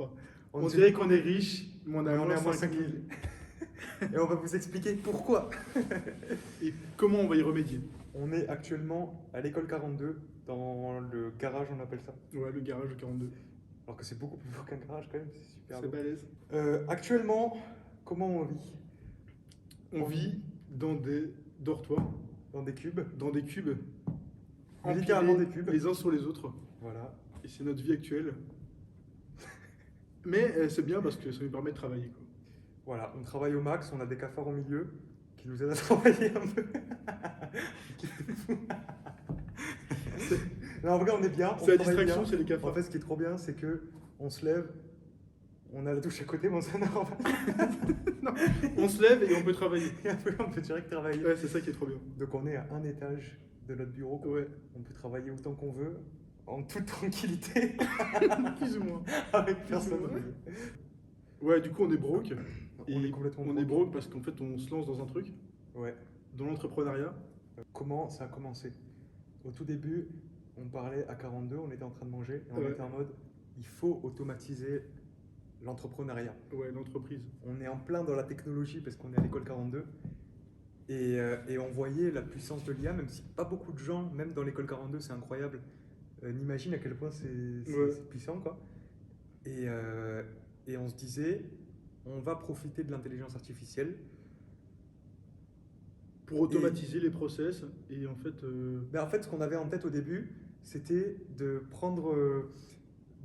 crois. On On sait dirait pas qu'on est riche, mais on mais a on est moins à moins 5 000. 5000. Et on va vous expliquer pourquoi. Et comment on va y remédier? On est actuellement à l'école 42, dans le garage, on appelle ça. Ouais, le garage de 42. Alors que c'est beaucoup plus beau qu'un garage quand même, c'est super C'est beau. balèze. Actuellement, comment on vit? On vit dans des dortoirs, Dans des cubes. dans des cubes, Mais littéralement empilés des cubes. les uns sur les autres. Voilà. Et c'est notre vie actuelle. Mais c'est bien parce que ça nous permet de travailler, quoi. Voilà, on travaille au max, on a des cafards au milieu qui nous aident à travailler un peu. Non, en vrai, on est bien. C'est la travaille distraction, bien. c'est les En cafards. fait, ce qui est trop bien, c'est que on se lève, on a la douche à côté, mais on s'en normal. Non, on se lève et on peut travailler. Et après, on peut direct travailler. Ouais, c'est ça qui est trop bien. Donc, on est à un étage de notre bureau, quoi. Ouais, On peut travailler autant qu'on veut, en toute tranquillité, plus ou moins. avec personne. Ouais, du coup, on est broke. On Et est complètement on est broke parce qu'en fait, on se lance dans un truc, Ouais. dans l'entrepreneuriat. Comment ça a commencé? Au tout début, on parlait à 42, on était en train de manger, et on Ouais. était en mode, il faut automatiser l'entrepreneuriat. Ouais, l'entreprise. On est en plein dans la technologie parce qu'on est à l'école 42, et on voyait la puissance de l'IA, même si pas beaucoup de gens, même dans l'école 42, c'est incroyable, n'imaginent à quel point Ouais. c'est puissant, quoi. Et on se disait, on va profiter de l'intelligence artificielle. Pour automatiser les process. Et en fait, Mais en fait, ce qu'on avait en tête au début, c'était de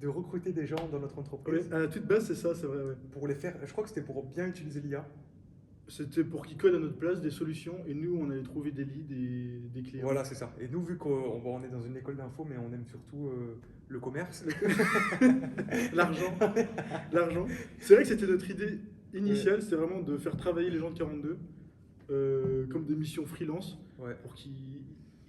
de recruter des gens dans notre entreprise ouais, à la toute base, c'est ça, c'est vrai. Ouais. pour les faire. Je crois que c'était pour bien utiliser l'IA. C'était pour qu'ils codent à notre place des solutions et nous, on allait trouver des leads et des clients. Voilà, c'est ça. Et nous, vu qu'on est dans une école d'info, mais on aime surtout le commerce. L'argent. L'argent. C'est vrai que c'était notre idée initiale, c'était vraiment de faire travailler les gens de 42 comme des missions freelance Ouais. pour qu'ils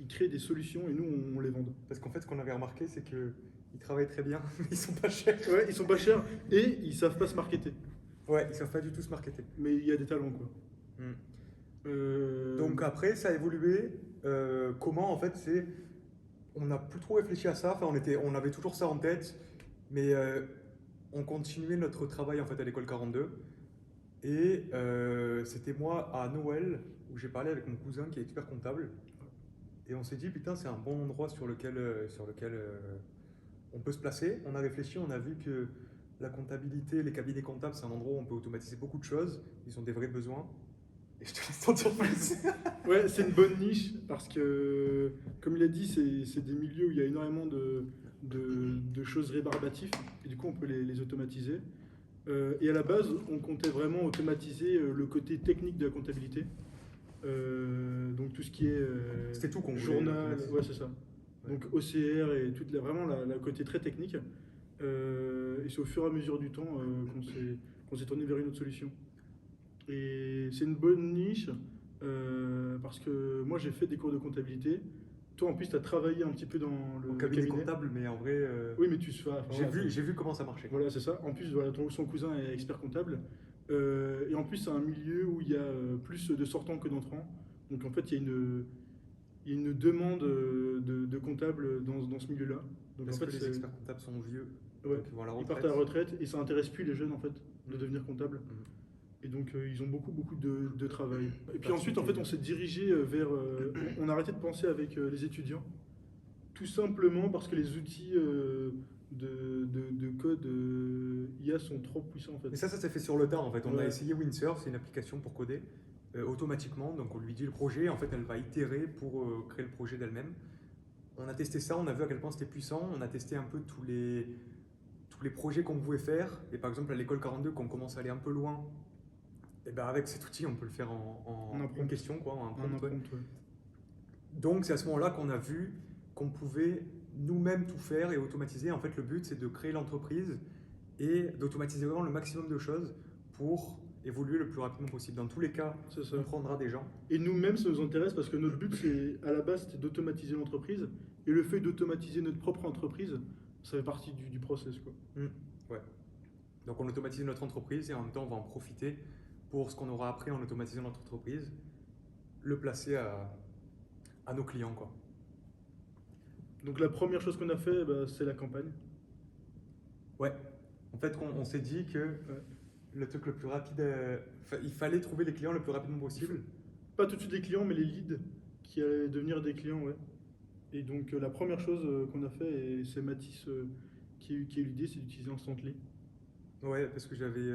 créent des solutions et nous, on les vende. Parce qu'en fait, ce qu'on avait remarqué, c'est qu'ils travaillent très bien, mais ils sont pas chers. Ouais, ils sont pas chers et ils savent pas se marketer. Ouais, ils savent pas du tout se marketer. Mais il y a des talents, quoi. Donc après, ça a évolué. Comment en fait, on n'a plus trop réfléchi à ça. Enfin, on avait toujours ça en tête, mais on continuait notre travail en fait à l'école 42. Et c'était moi à Noël où j'ai parlé avec mon cousin qui est expert comptable. Et on s'est dit putain, c'est un bon endroit sur lequel on peut se placer. On a réfléchi, on a vu que la comptabilité, les cabinets comptables, c'est un endroit où on peut automatiser beaucoup de choses. Ils ont des vrais besoins. Et je te laisse t'en dire plus. Ouais, c'est une bonne niche parce que, comme il a dit, c'est des milieux où il y a énormément de choses rébarbatives et du coup on peut les automatiser. Et à la base, on comptait vraiment automatiser le côté technique de la comptabilité. Donc tout ce qui est C'était tout qu'on voulait journal, automatiser. ouais c'est ça. Ouais. Donc OCR et vraiment la côté très technique. Et c'est au fur et à mesure du temps qu'on s'est tourné vers une autre solution. Et c'est une bonne niche parce que moi j'ai fait des cours de comptabilité. Toi en plus tu as travaillé un petit peu dans le Au cabinet comptable, mais en vrai, Oui mais tu fais. Enfin, voilà, j'ai vu comment ça marchait. voilà, c'est ça. En plus, voilà, son cousin est expert comptable. Et en plus, c'est un milieu où il y a plus de sortants que d'entrants. Donc en fait, il y a une demande de comptables dans ce milieu-là. Donc Parce en fait, que les experts comptables sont vieux. ouais, Donc ils vont à la ils retraite. partent à la retraite et ça intéresse plus les jeunes en fait de Mhm. devenir comptable. Mhm. Et donc ils ont beaucoup de travail. Et puis Parce ensuite, en que- fait, on s'est dirigé vers. On a arrêté de penser avec les étudiants. Tout simplement parce que les outils de code IA sont trop puissants en fait. Mais ça s'est fait sur le tas en fait. On a Ouais. essayé Windsurf, c'est une application pour coder automatiquement. Donc on lui dit le projet, en fait elle va itérer pour créer le projet d'elle-même. On a testé ça, on a vu à quel point c'était puissant. On a testé un peu tous les projets qu'on pouvait faire. Et par exemple à l'école 42, quand on commence à aller un peu loin, et ben avec cet outil on peut le faire en En prompt. une question, quoi, en Un prompt, ouais. prompt, ouais. Donc c'est à ce moment-là qu'on a vu qu'on pouvait nous-mêmes tout faire et automatiser. En fait, le but, c'est de créer l'entreprise et d'automatiser vraiment le maximum de choses pour évoluer le plus rapidement possible. Dans tous les cas, C'est ça. on prendra des gens. Et nous-mêmes, ça nous intéresse parce que notre but, c'est à la base, c'était d'automatiser l'entreprise. Et le fait d'automatiser notre propre entreprise, ça fait partie du process, quoi. Ouais. Donc on automatise notre entreprise et en même temps, on va en profiter pour ce qu'on aura appris en automatisant notre entreprise, le placer à nos clients, quoi. Donc la première chose qu'on a fait, bah, c'est la campagne. Ouais. En fait, on s'est dit que le truc le plus rapide, il fallait trouver les clients le plus rapidement possible. Pas tout de suite des clients, mais les leads qui allaient devenir des clients, ouais. Et donc la première chose qu'on a fait, et c'est Mathis qui a eu l'idée, c'est d'utiliser Instantly. Ouais, parce que j'avais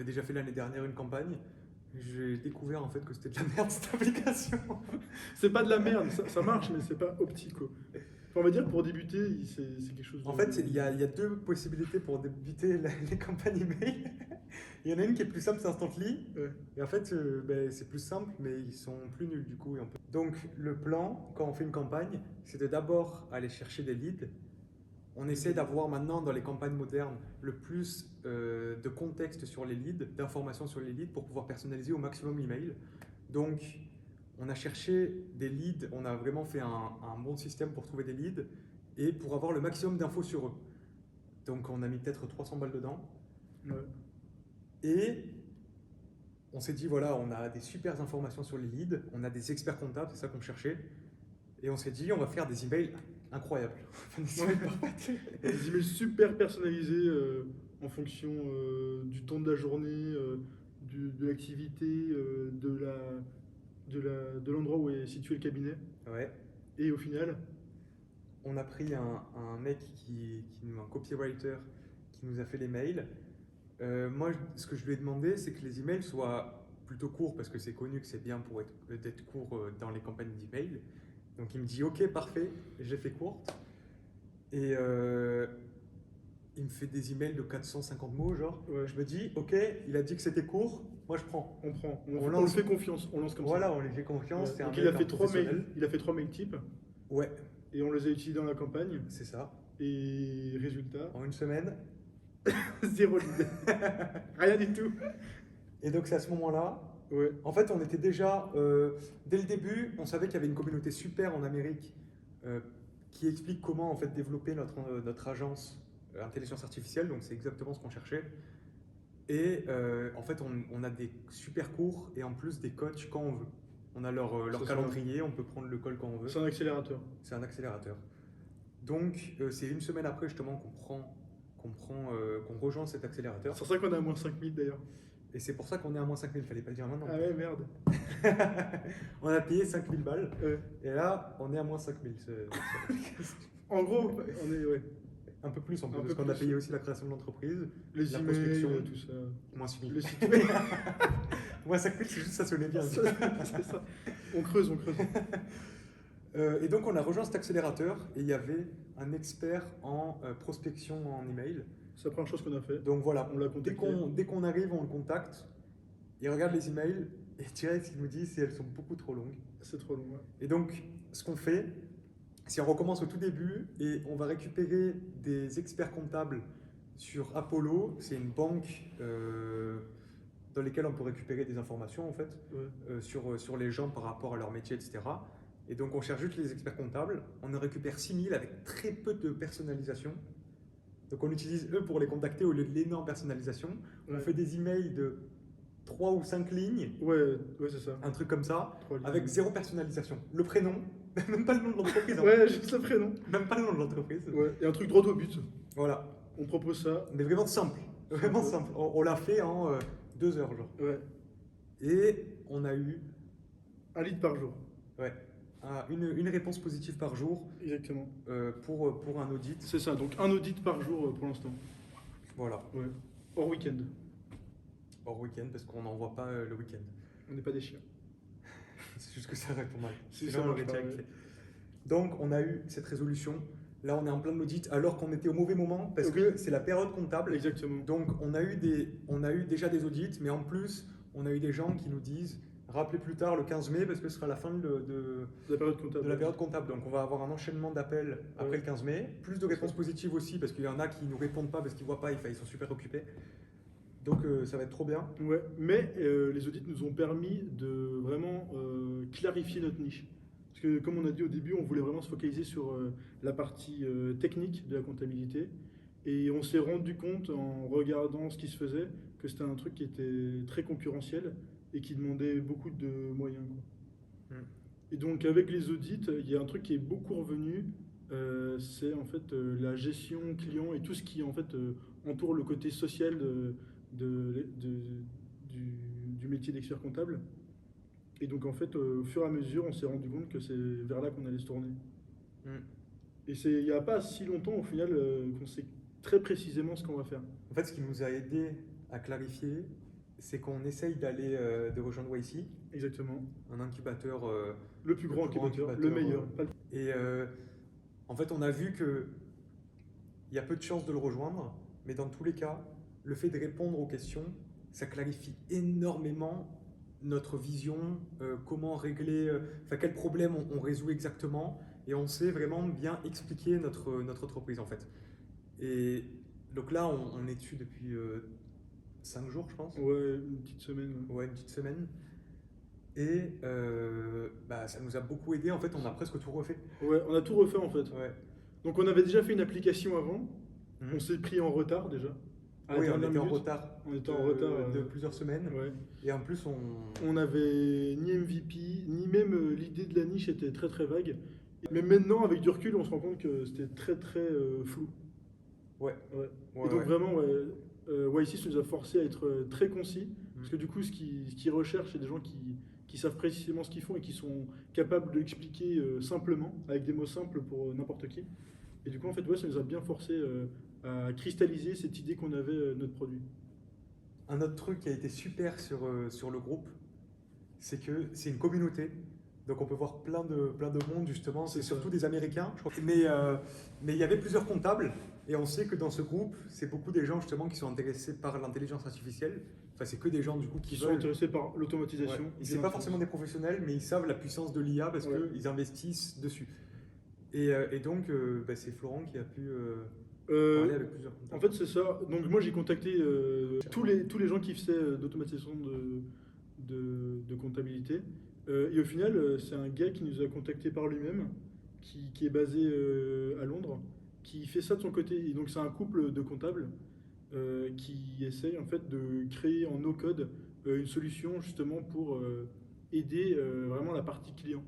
déjà fait l'année dernière une campagne. J'ai découvert en fait que c'était de la merde cette application. C'est pas de la merde, ça marche, mais c'est pas optico. Enfin, on va dire pour débuter, c'est quelque chose de... En fait, il y a deux possibilités pour débuter les campagnes email. Il y en a une qui est plus simple, c'est Instantly. Ouais. Et en fait, c'est plus simple, mais ils sont plus nuls du coup. Donc, le plan, quand on fait une campagne, c'est de d'abord aller chercher des leads. On essaie d'avoir maintenant, dans les campagnes modernes, le plus de contexte sur les leads, d'informations sur les leads pour pouvoir personnaliser au maximum l'email. Donc, on a cherché des leads, on a vraiment fait un bon système pour trouver des leads et pour avoir le maximum d'infos sur eux. Donc, on a mis peut-être 300 balles dedans. Ouais. Et on s'est dit, voilà, on a des super informations sur les leads, on a des experts comptables, c'est ça qu'on cherchait. Et on s'est dit, on va faire des emails incroyables. Des emails super personnalisés en fonction du temps de la journée, de l'activité, de l'endroit où est situé le cabinet. Ouais. Et au final, on a pris un mec un copywriter qui nous a fait les mails. Moi, ce que je lui ai demandé, c'est que les emails soient plutôt courts parce que c'est connu que c'est bien pour d'être court dans les campagnes d'email. Donc il me dit ok, parfait, j'ai fait courte. Et il me fait des emails de 450 mots, genre. Ouais. Je me dis ok, il a dit que c'était court, moi je prends. on prend. On On lance. lui fait confiance, on lance comme Voilà, ça. on lui fait confiance. Ouais. C'est Donc un il a mec, fait un 3 mails, professionnel. il a fait 3 mails types Ouais, et on les a utilisés dans la campagne. c'est ça. Et résultat, En une semaine. zéro lead. Rien du tout. Et donc c'est à ce moment-là. Ouais. En fait, on était déjà, dès le début, on savait qu'il y avait une communauté super en Amérique qui explique comment en fait développer notre agence intelligence artificielle. Donc c'est exactement ce qu'on cherchait. Et en fait, on a des super cours et en plus des coachs quand on veut. On a leur Ça, calendrier, on peut prendre le call quand on veut. C'est un accélérateur. C'est un accélérateur. Donc c'est une semaine après justement qu'on rejoint cet accélérateur. C'est pour ça qu'on a à moins 5000 d'ailleurs. Et c'est pour ça qu'on est à moins 5000, fallait pas le dire maintenant. Ah ouais, merde. On a payé 5000 balles. Ouais. Et là, on est à moins 5000. En gros, on est, ouais. Un peu plus en plus, Un parce peu qu'on a plus. payé aussi la création de l'entreprise, Les la emails, prospection, tout ça. moins 6000. Le site Moins 5000, c'est juste ça sonnait bien. C'est ça. On creuse, on creuse. Et donc, on a rejoint cet accélérateur et il y avait un expert en prospection en email. C'est la première chose qu'on a fait. Donc voilà, On l'a dès contacté. qu'on arrive, on le contacte, il regarde les emails et direct, il nous dit si elles sont beaucoup trop longues. C'est trop long. Ouais. Et donc, ce qu'on fait, c'est on recommence au tout début et on va récupérer des experts comptables sur Apollo. C'est une banque dans laquelle on peut récupérer des informations en fait Ouais. sur les gens par rapport à leur métier, etc. Et donc, on cherche juste les experts comptables. On en récupère 6000 avec très peu de personnalisation. Donc, on utilise eux pour les contacter au lieu de l'énorme personnalisation. Ouais. On fait des emails de 3 ou 5 lignes, Ouais, c'est ça. un truc comme ça, 3 lignes. avec zéro personnalisation. Le prénom, même pas le nom de l'entreprise. hein. Ouais, juste le prénom. Même pas le nom de l'entreprise. Ouais. Et un truc droit au but. Voilà. On propose ça. Mais vraiment simple. Vraiment simple. On l'a fait en 2 heures, genre. Ouais. Et on a eu Un lead par jour. ouais, une réponse positive par jour Exactement. pour un audit. C'est ça. Donc un audit par jour pour l'instant. Voilà. Ouais. Hors week-end. Hors week-end, parce qu'on n'envoie pas le week-end. On n'est pas des chiens. C'est juste que ça répond mal. Si Sinon, ça on marche aurait pas, check. ouais. Donc, on a eu cette résolution. Là, on est en plein audit alors qu'on était au mauvais moment parce Ok. que c'est la période comptable. Exactement. Donc, on a eu déjà des audits, mais en plus, on a eu des gens qui nous disent rappelez plus tard le 15 mai parce que ce sera la fin de La période comptable. la période comptable. Donc, on va avoir un enchaînement d'appels après Ouais. le 15 mai. Plus de réponses positives aussi parce qu'il y en a qui ne nous répondent pas parce qu'ils ne voient pas, ils sont super occupés. Donc, ça va être trop bien. Ouais, mais les audits nous ont permis de vraiment clarifier notre niche. Parce que comme on a dit au début, on voulait vraiment se focaliser sur la partie technique de la comptabilité. Et on s'est rendu compte en regardant ce qui se faisait que c'était un truc qui était très concurrentiel et qui demandait beaucoup de moyens, quoi. Mm. Et donc avec les audits, il y a un truc qui est beaucoup revenu, c'est en fait la gestion client et tout ce qui en fait entoure le côté social du métier d'expert comptable. Et donc en fait, au fur et à mesure, on s'est rendu compte que c'est vers là qu'on allait se tourner. Mm. Et il n'y a pas si longtemps au final qu'on sait très précisément ce qu'on va faire. En fait, ce qui nous a aidé à clarifier, c'est qu'on essaye d'aller de rejoindre YC, Exactement. un incubateur, Le plus grand incubateur, le meilleur. et en fait, on a vu que il y a peu de chances de le rejoindre, mais dans tous les cas, le fait de répondre aux questions, ça clarifie énormément notre vision, comment régler, enfin quel problème on résout exactement, et on sait vraiment bien expliquer notre entreprise en fait. Et donc là, on est dessus depuis 5 jours, je pense. Ouais, une petite semaine. Ouais, une petite semaine. Et bah, ça nous a beaucoup aidé. En fait, on a presque tout refait. Ouais, on a tout refait en fait. Ouais. Donc on avait déjà fait une application avant. Mhm. On s'est pris en retard déjà. À Oui, la on dernière était en minute. retard. On était en retard. De plusieurs semaines. Ouais. Et en plus, On n'avait ni MVP, ni même l'idée de la niche était très très vague. Mais maintenant, avec du recul, on se rend compte que c'était très très flou. Ouais. Ouais. Ouais, Et donc ouais. vraiment, ouais, YC nous a forcé à être très concis. Parce que du coup, ce qu'ils recherchent, c'est des gens qui savent précisément ce qu'ils font et qui sont capables de l'expliquer simplement, avec des mots simples pour n'importe qui. Et du coup, en fait, ouais, ça nous a bien forcé à cristalliser cette idée qu'on avait de notre produit. Un autre truc qui a été super sur le groupe, c'est que c'est une communauté. Donc on peut voir plein de monde justement, c'est C'est ça. surtout des Américains, je crois. Mais il y avait plusieurs comptables et on sait que dans ce groupe, c'est beaucoup des gens justement qui sont intéressés par l'intelligence artificielle. Enfin, c'est que des gens du coup Qui qui sont veulent. intéressés par l'automatisation. Ouais. Et c'est pas forcément des professionnels, mais ils savent la puissance de l'IA parce Ouais. qu'ils investissent dessus. Et donc, bah, c'est Florent qui a pu parler avec plusieurs comptables. En fait, c'est ça. Donc moi, j'ai contacté tous les gens qui faisaient d'automatisation de comptabilité. Et au final, c'est un gars qui nous a contacté par lui-même, qui est basé à Londres, qui fait ça de son côté. Et donc c'est un couple de comptables qui essaye en fait de créer en no-code une solution justement pour aider vraiment la partie client.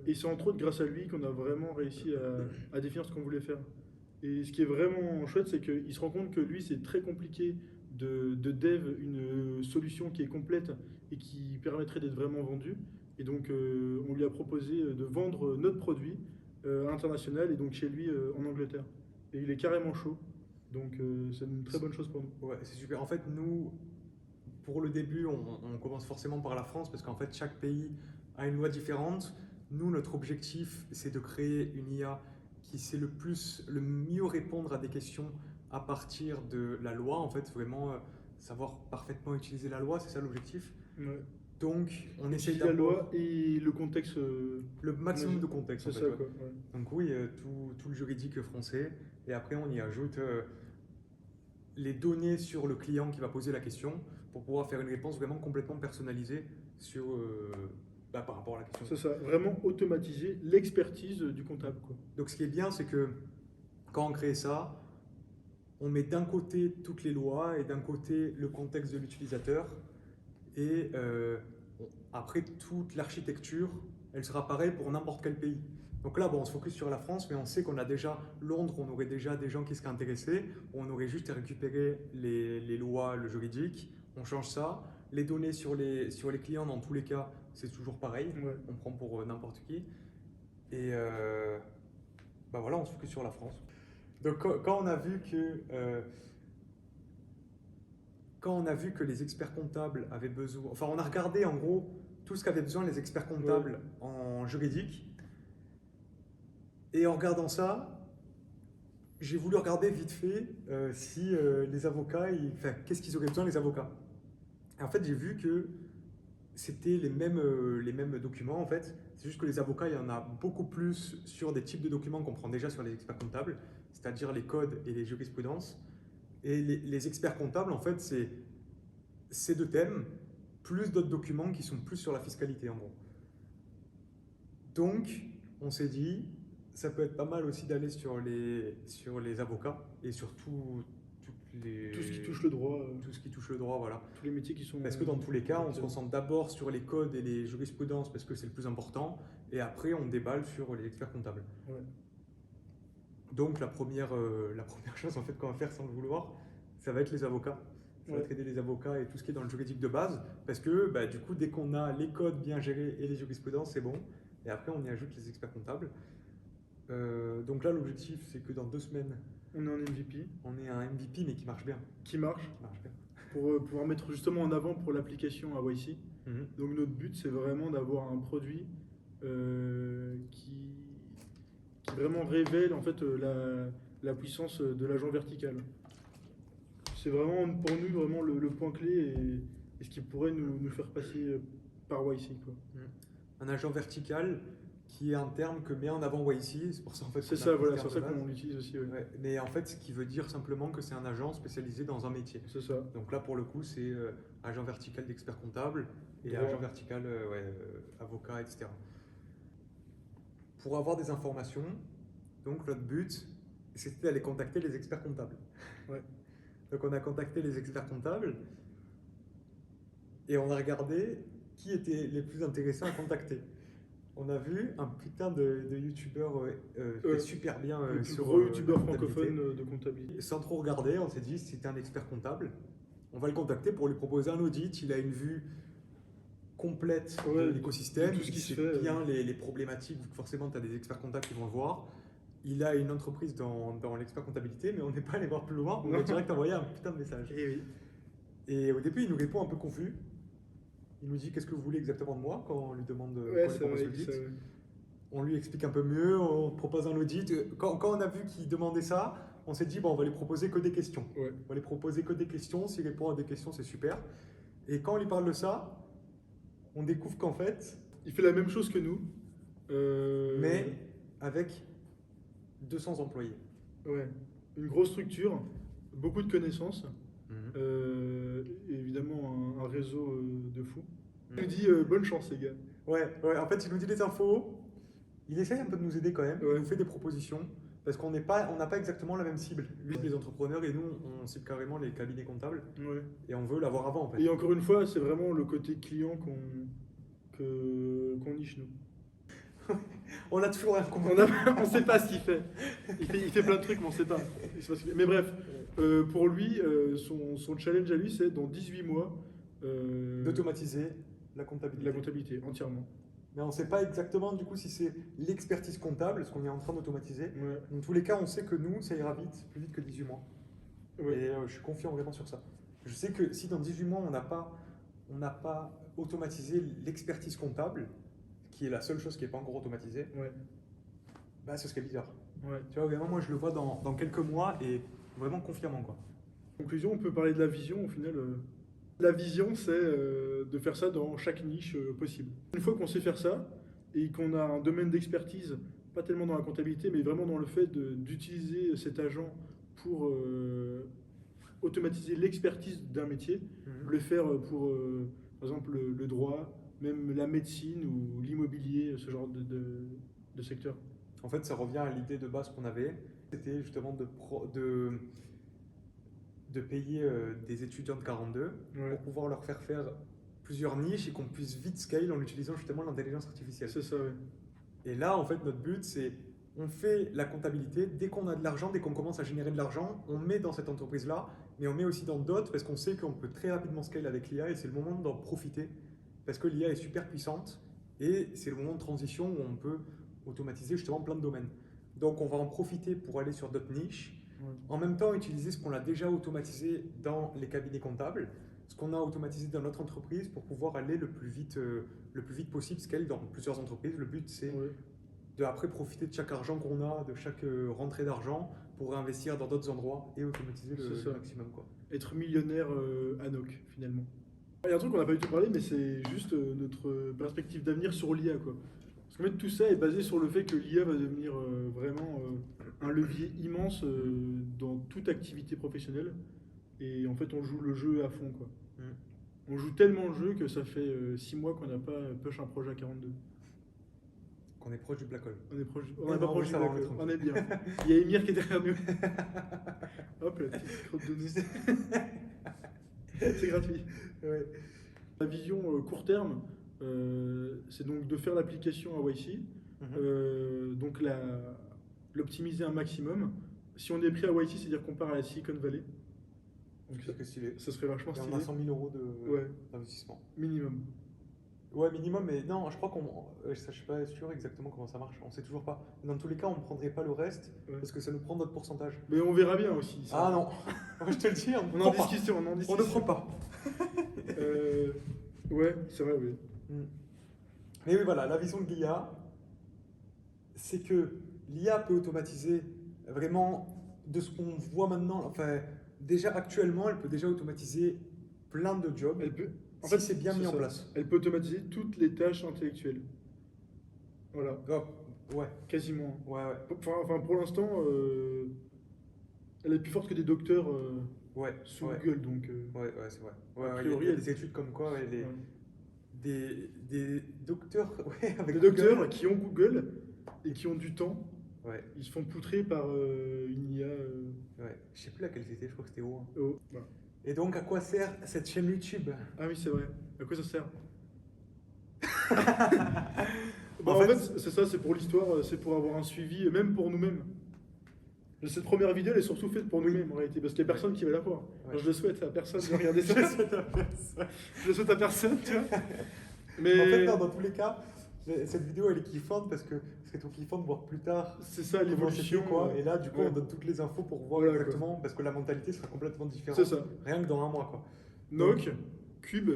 Et c'est entre autres grâce à lui qu'on a vraiment réussi à définir ce qu'on voulait faire. Et ce qui est vraiment chouette, c'est qu'il se rend compte que lui, c'est très compliqué de dev une solution qui est complète et qui permettrait d'être vraiment vendue. Et donc, on lui a proposé de vendre notre produit à l'international et donc chez lui en Angleterre. Et il est carrément chaud. Donc, c'est une très bonne chose pour nous. Ouais, c'est super. En fait, nous, pour le début, on commence forcément par la France parce qu'en fait, chaque pays a une loi différente. Nous, notre objectif, c'est de créer une IA qui sait le mieux répondre à des questions à partir de la loi. En fait, vraiment savoir parfaitement utiliser la loi, c'est ça l'objectif. Ouais. Donc, on essaye Utiliser la d'avoir loi et le contexte. le maximum de contexte. C'est En ça, fait, ouais. quoi. Ouais. Donc oui, tout le juridique français. Et après, on y ajoute les données sur le client qui va poser la question pour pouvoir faire une réponse vraiment complètement personnalisée par rapport à la question. C'est ça, vraiment automatiser l'expertise du comptable, quoi. Donc ce qui est bien, c'est que quand on crée ça, on met d'un côté toutes les lois et d'un côté le contexte de l'utilisateur. Et après, toute l'architecture, elle sera pareille pour n'importe quel pays. Donc là, bon, on se focus sur la France, mais on sait qu'on a déjà Londres, on aurait déjà des gens qui seraient intéressés. On aurait juste à récupérer les lois, le juridique, on change ça. Les données sur les clients, dans tous les cas, c'est toujours pareil. Ouais. On prend pour n'importe qui. Et bah voilà, on se focus sur la France. Donc quand on a vu que les experts comptables avaient besoin, enfin on a regardé en gros tout ce qu'avaient besoin les experts comptables en juridique. Et en regardant ça, j'ai voulu regarder vite fait si les avocats, qu'est-ce qu'ils auraient besoin les avocats. Et en fait, j'ai vu que c'était les mêmes documents en fait. C'est juste que les avocats, il y en a beaucoup plus sur des types de documents qu'on prend déjà sur les experts comptables, c'est-à-dire les codes et les jurisprudences. Et les experts comptables, en fait, c'est ces deux thèmes, plus d'autres documents qui sont plus sur la fiscalité en gros. Donc, on s'est dit, ça peut être pas mal aussi d'aller sur les avocats et sur tout ce qui touche le droit. Tout ce qui touche le droit, voilà. Tous les métiers qui sont. Parce que dans tous les cas, on se concentre d'abord sur les codes et les jurisprudences parce que c'est le plus important. Et après, on déballe sur les experts comptables. Ouais. Donc la première chose en fait qu'on va faire sans le vouloir, ça va être les avocats. Ça va Ouais. être aider les avocats et tout ce qui est dans le juridique de base, parce que bah, du coup, dès qu'on a les codes bien gérés et les jurisprudences, c'est bon. Et après, on y ajoute les experts comptables. Donc là, l'objectif, c'est que dans 2 semaines, On est en MVP on ait un MVP, mais qui marche bien. qui marche Qui marche bien. pour pouvoir mettre justement en avant pour l'application à YC. Mhm. Donc notre but, c'est vraiment d'avoir un produit qui vraiment révèle en fait la puissance de l'agent vertical. C'est vraiment pour nous vraiment le point clé et ce qui pourrait nous faire passer par YC, quoi. Un agent vertical qui est un terme que met en avant YC, c'est pour ça en fait. C'est qu'on a ça, pris voilà, ce c'est pour terme ça de base. qu'on l'utilise aussi. Ouais. Ouais, mais en fait, ce qui veut dire simplement que c'est un agent spécialisé dans un métier. C'est ça. Donc là, pour le coup, c'est agent vertical d'expert comptable et Droit. agent vertical avocat, etc. Pour avoir des informations, donc notre but, c'était d'aller contacter les experts comptables. Ouais. Donc on a contacté les experts comptables et on a regardé qui étaient les plus intéressants à contacter. On a vu un putain de youtubeur fait super bien Le plus sur gros la youtubeur comptabilité. francophone de comptabilité. Sans trop regarder, on s'est dit, si c'était un expert comptable, on va le contacter pour lui proposer un audit. Il a une vue complète Ouais, de l'écosystème, de tout ce il qui se sait fait, bien les problématiques, vu que forcément tu as des experts comptables qui vont le voir. Il a une entreprise dans l'expert comptabilité, mais on n'est pas allé voir plus loin, on a Non. direct envoyé un putain de message. Et oui. Et au début, il nous répond un peu confus. Il nous dit qu'est-ce que vous voulez exactement de moi quand on lui demande Ouais, quand on lui c'est propose vrai. l'audit. que On lui explique un peu mieux, on propose un audit. Quand on a vu qu'il demandait ça, on s'est dit, bon, on va lui proposer que des questions. Ouais. On va lui proposer que des questions. S'il répond à des questions, c'est super. Et quand on lui parle de ça, on découvre qu'en fait, Il fait la même chose que nous. mais avec 200 employés. Ouais. Une grosse structure, beaucoup de connaissances, et évidemment un réseau de fous. Il nous dit bonne chance, les gars. Ouais, en fait, il nous dit des infos. Il essaye un peu de nous aider quand même. Ouais. Il nous fait des propositions. Parce qu'on n'a pas exactement la même cible. Lui, les entrepreneurs, et nous, on cible carrément les cabinets comptables. Ouais. Et on veut l'avoir avant, en fait. Et encore une fois, c'est vraiment le côté client qu'on niche, nous. On a toujours un compte. On sait pas ce qu'il fait. Il fait plein de trucs, mais on sait pas. Il sait pas ce qu'il fait. Mais bref, pour lui, son challenge à lui, c'est dans 18 mois D'automatiser la comptabilité. la comptabilité entièrement. Mais on ne sait pas exactement du coup si c'est l'expertise comptable, ce qu'on est en train d'automatiser. Ouais. Dans tous les cas, on sait que nous, ça ira vite, plus vite que 18 mois. Ouais. Et je suis confiant vraiment sur ça. Je sais que si dans 18 mois, on n'a pas automatisé l'expertise comptable, qui est la seule chose qui n'est pas encore automatisée, Ouais. bah, ce serait bizarre. Ouais. Tu vois, vraiment, moi, je le vois dans quelques mois et vraiment confirmant, quoi. En conclusion, on peut parler de la vision au final. La vision, c'est de faire ça dans chaque niche possible. Une fois qu'on sait faire ça et qu'on a un domaine d'expertise, pas tellement dans la comptabilité, mais vraiment dans le fait d'utiliser cet agent pour automatiser l'expertise d'un métier, le faire pour, par exemple, le droit, même la médecine ou l'immobilier, ce genre de secteur. En fait, ça revient à l'idée de base qu'on avait. C'était justement de payer des étudiants de 42 Ouais. pour pouvoir leur faire faire plusieurs niches et qu'on puisse vite scale en utilisant justement l'intelligence artificielle. C'est ça, ouais. Et là, en fait, notre but, c'est on fait la comptabilité. Dès qu'on a de l'argent, dès qu'on commence à générer de l'argent, on met dans cette entreprise-là, mais on met aussi dans d'autres parce qu'on sait qu'on peut très rapidement scale avec l'IA et c'est le moment d'en profiter parce que l'IA est super puissante et c'est le moment de transition où on peut automatiser justement plein de domaines. Donc, on va en profiter pour aller sur d'autres niches. Ouais. En même temps, utiliser ce qu'on a déjà automatisé dans les cabinets comptables, ce qu'on a automatisé dans notre entreprise pour pouvoir aller le plus vite possible, scale dans plusieurs entreprises. Le but, c'est Ouais. de après profiter de chaque argent qu'on a, de chaque rentrée d'argent pour réinvestir dans d'autres endroits et automatiser C'est le ça. maximum, quoi. Être millionnaire à NOC, finalement. Il y a un truc qu'on n'a pas du tout parlé, mais c'est juste notre perspective d'avenir sur l'IA, quoi. Parce qu'en fait, tout ça est basé sur le fait que l'IA va devenir vraiment un levier immense dans toute activité professionnelle. Et en fait, on joue le jeu à fond, quoi. On joue tellement le jeu que ça fait 6 mois qu'on n'a pas push un projet à 42. Qu'on est proche du black hole. On est proche, on Mais n'est pas non, proche du ça va, black on est hole. tranquille. On est bien. Il y a Emir qui est derrière nous. Hop, la petite crotte de nez. C'est gratuit. Ouais. La vision court terme, c'est donc de faire l'application à YC, donc l'optimiser un maximum. Si on est pris à YC, c'est-à-dire qu'on part à la Silicon Valley. Donc C'est stylé. ça serait vachement Et on stylé. a 100 000 euros Ouais. d'investissement. Minimum. Ouais, minimum, mais non, je crois ça, je suis pas sûr exactement comment ça marche, on sait toujours pas. Dans tous les cas, on ne prendrait pas le reste Ouais. parce que ça nous prend notre pourcentage. Mais on verra bien aussi. ça. Ah non, moi, je te le dis, On ne en prend pas. discussion, on en On discussion. ne prend pas. Ouais, c'est vrai, oui. Mais oui, voilà, la vision de l'IA, c'est que l'IA peut automatiser vraiment de ce qu'on voit maintenant. Enfin, déjà actuellement, elle peut déjà automatiser plein de jobs. Elle peut, en Si fait, c'est bien mis en ça. place. Elle peut automatiser toutes les tâches intellectuelles. Voilà, Ouais, quasiment. ouais, ouais. Enfin, pour l'instant, elle est plus forte que des docteurs Ouais, sous ouais. Google, donc. Ouais, c'est vrai. Ouais, A ouais, priori, il y a elle- des études comme quoi ouais. des docteurs ouais, avec Des Google. docteurs qui ont Google et qui ont du temps, Ouais, ils se font poutrer par une IA. ouais. Je sais plus laquelle c'était, je crois que c'était haut. Oh, voilà. Et donc, à quoi sert cette chaîne YouTube? Ah oui, c'est vrai. À quoi ça sert? En En fait- fait, c'est ça, c'est pour l'histoire, c'est pour avoir un suivi, et même pour nous-mêmes. Cette première vidéo, elle est surtout faite pour nous-mêmes en réalité, parce qu'il n'y a personne qui va la voir. Ouais. Alors, je le souhaite à personne de regarder ça. Je le souhaite à personne, tu vois. En Mais fait, non, dans tous les cas, cette vidéo elle est kiffante parce que c'est tout kiffant de voir plus tard c'est ça comment l'évolution. c'était, quoi. Et là, du coup, ouais. on donne toutes les infos pour voir Voilà, exactement parce que la mentalité sera complètement différente. C'est ça. Rien que dans un mois, quoi. Noc, Cube,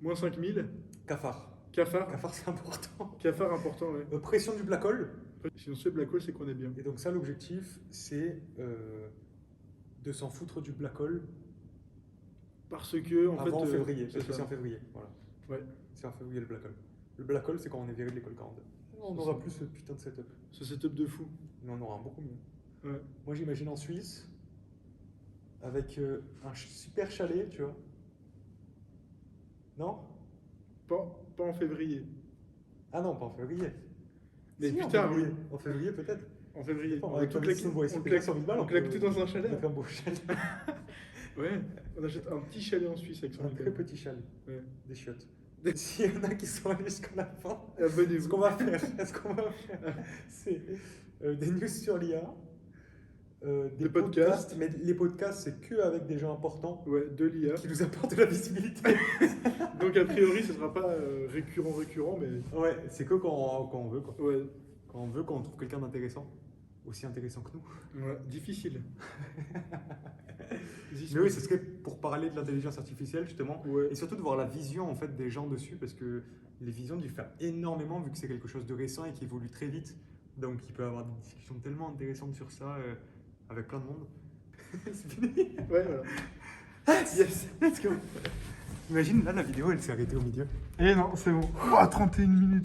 moins 5000, Cafard. Cafard. Cafard, c'est important. Cafard important, ouais. Pression du black hole. Si on se fait black hole, c'est qu'on est bien. Et donc ça, l'objectif, c'est de s'en foutre du black hole Parce que, en avant fait. février. c'est Parce que ça. c'est en février. Voilà. Ouais. C'est en février le black hole. Le black hole, c'est quand on est viré de l'école 42. On C'est n'aura ça. plus ce putain de setup. Ce setup de fou. Mais on aura un beaucoup mieux. Ouais. Moi, j'imagine en Suisse, avec un super chalet, tu vois. Non? Pas en février. Ah non, pas en février. Mais Si, plus en tard, février. oui. En février, peut-être. En février. Dépend, On avec tout la claque- mission de voici, on c'est claque- 100 000 balles, on claque tout dans un chalet. On fait un beau chalet. Ouais, on achète un petit chalet en Suisse avec son Un très petit chalet. Ouais. Des chiottes. S'il y en a qui sont allés jusqu'à la fin, Abonnez-vous. ce qu'on va faire, c'est des news sur l'IA, des Des podcasts. mais les podcasts, c'est que avec des gens importants Ouais, de l'IA. qui nous apportent de la visibilité. Donc a priori, ce sera pas récurrent, mais Ouais, c'est que quand on veut, quoi. ouais, Quand on veut, quand on trouve quelqu'un d'intéressant, aussi intéressant que nous. ouais, difficile. Mais oui, ce serait pour parler de l'intelligence artificielle, justement, Ouais. et surtout de voir la vision en fait des gens dessus, parce que les visions diffèrent énormément vu que c'est quelque chose de récent et qui évolue très vite. Donc il peut y avoir des discussions tellement intéressantes sur ça avec plein de monde. C'est fini. Ouais, voilà. Yes, let's go. Imagine là la vidéo elle s'est arrêtée au milieu. Eh non, c'est bon. Ouah, 31 minutes.